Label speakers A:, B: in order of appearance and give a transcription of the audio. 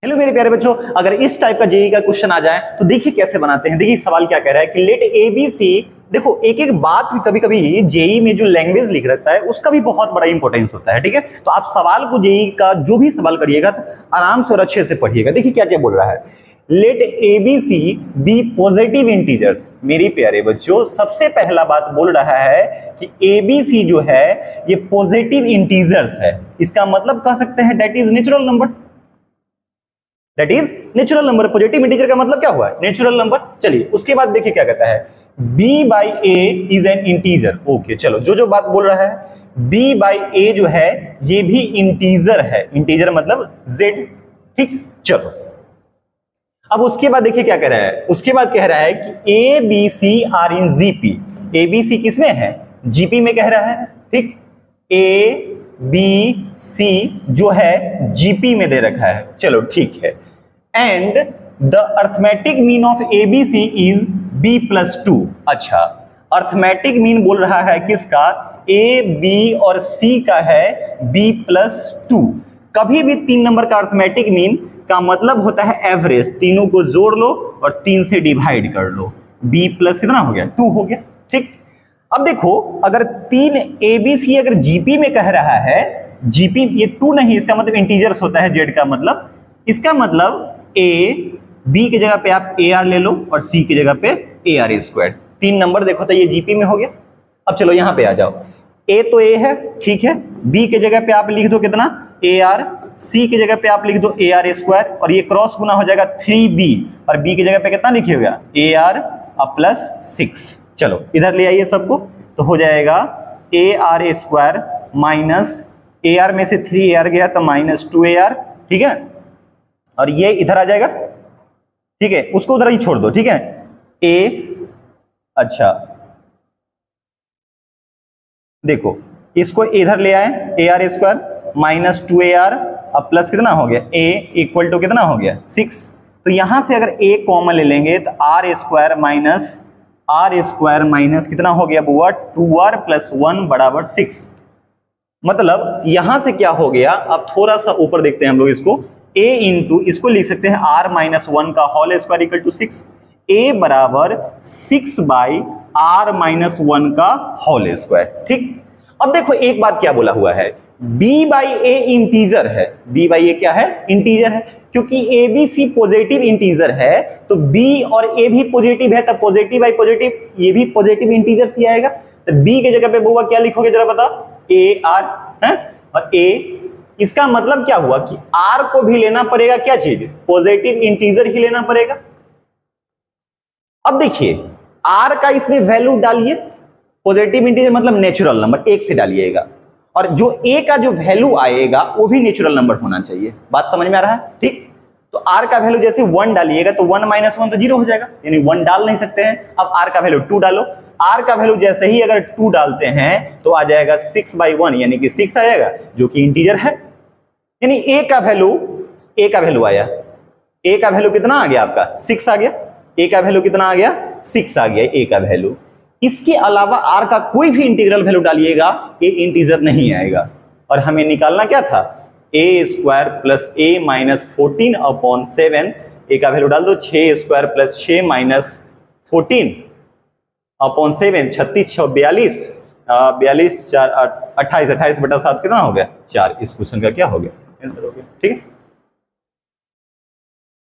A: Hello मेरे प्यारे बच्चों, अगर इस टाइप का जेईई का क्वेश्चन आ जाए तो देखिए कैसे बनाते हैं। देखिए सवाल क्या कह रहा है कि लेट एबीसी। देखो एक एक बात कभी कभी जेईई में जो लैंग्वेज लिख रखता है उसका भी बहुत बड़ा इंपॉर्टेंस होता है, ठीक है। तो आप सवाल को जेईई का जो भी सवाल करिएगा तो आराम से और अच्छे से पढ़िएगा। देखिए क्या क्या बोल रहा है, let ABC be positive integers. मेरे प्यारे बच्चों, सबसे पहला बात बोल रहा है कि एबीसी जो है ये पॉजिटिव इंटीजर्स है। इसका मतलब कह सकते हैं that is natural number, that is natural number. Positive integer का मतलब क्या हुआ, नेचुरल नंबर। चलिए उसके बाद देखिए क्या कहता है, b by A is an integer. Okay चलो, जो बात बोल रहा है b बाई ए जो है ये भी इंटीजर है। इंटीजर मतलब z, ठीक। चलो अब उसके बाद देखिए क्या कह रहा है, उसके बाद कह रहा है कि A B C are in GP. A B C किसमें है, जीपी में कह रहा है, ठीक। ए बी सी जो है जीपी में दे रखा है, चलो ठीक है। And the arithmetic mean of A B C is B plus two. अच्छा, अर्थमेटिक मीन बोल रहा है किसका, ए बी और सी का है बी प्लस टू। कभी भी 3 नंबर का अर्थमेटिक मीन का मतलब होता है एवरेज, तीनों को जोड़ लो और 3 से डिवाइड कर लो। b प्लस कितना हो गया, 2 हो गया, ठीक। अब देखो अगर 3 एबीसी अगर जीपी में कह रहा है, जीपी ये 2 नहीं, इसका मतलब इंटीजर्स होता है जेड का मतलब। इसका मतलब ए बी की जगह पे आप ए आर ले लो और सी की जगह पे ए आर स्क्वायर। 3 नंबर देखो तो ये जीपी में हो गया। अब चलो यहां पे आ जाओ, ए तो ए है, ठीक है। बी के जगह पे आप लिख दो कितना, ए आर। सी की जगह पे आप लिख दो ए आर स्क्वायर और ये क्रॉस गुना हो जाएगा 3b और बी की जगह पे कितना लिखिएगा, ए आर प्लस 6। चलो इधर ले आइए सबको, तो हो जाएगा A R square minus A R में से 3 ए आर गया तो माइनस 2 ए आर, ठीक है। और ये इधर आ जाएगा, ठीक है, उसको उधर ही छोड़ दो, ठीक है। ए, अच्छा देखो इसको इधर ले आए, A R square minus 2 A R अब प्लस कितना हो गया, ए इक्वल टू कितना हो गया 6। तो यहां से अगर ए कॉमन ले लेंगे तो आर स्क्वायर माइनस कितना हो गया बुआ, 2r प्लस 1 बराबर 6। मतलब यहां से क्या हो गया, अब थोड़ा सा ऊपर देखते हैं हम लोग इसको, a इंटू इसको लिख सकते हैं r माइनस 1 का whole square equal to 6। a बराबर 6 बाई r माइनस 1 का होल स्क्वायर, ठीक। अब देखो एक बात क्या बोला हुआ है, b बाई ए इंटीजर है। b बाई ए क्या है, इंटीजर है। क्योंकि A B C positive integer है तो b और a भी पॉजिटिव है, तब पॉजिटिव बाई पॉजिटिव ये भी पॉजिटिव इंटीजर ही आएगा। तो b की जगह पे बुआ क्या लिखोगे जरा बताओ, ए आर है और a। इसका मतलब क्या हुआ कि r को भी लेना पड़ेगा, क्या चीज, पॉजिटिव इंटीजर ही लेना पड़ेगा। अब देखिए r का इसमें वैल्यू डालिए, पॉजिटिव इंटीजर मतलब नेचुरल नंबर 1 से डालिएगा, और जो a का जो वैल्यू आएगा वो भी नेचुरल नंबर होना चाहिए। बात समझ में आ रहा है, ठीक। तो r का वैल्यू जैसे 1 डालिएगा तो 1 माइनस 1 तो 0 हो जाएगा, यानी 1 डाल नहीं सकते हैं। अब r का वैल्यू 2 डालो, r का वैल्यू जैसे ही अगर 2 डालते हैं तो आ जाएगा 6 बाई 1 यानी कि 6 आएगा जो कि इंटीजर है। यानी a का वैल्यू आया, a का वैल्यू कितना आ गया आपका 6 आ गया, a का वैल्यू कितना आ गया 6 आ गया a का वैल्यू। इसके अलावा r का कोई भी इंटीग्रल वैल्यू डालिएगा ये इंटीजर नहीं आएगा। और हमें निकालना क्या था, a square plus a minus 14 upon 7। a का वैल्यू डाल दो, 6 स्क्वायर प्लस 6 माइनस 14 अपॉन 7, 36 42 42 4 28 28 बटा 7 कितना हो गया 4। इस क्वेश्चन का क्या हो गया, आंसर हो गया, ठीक है।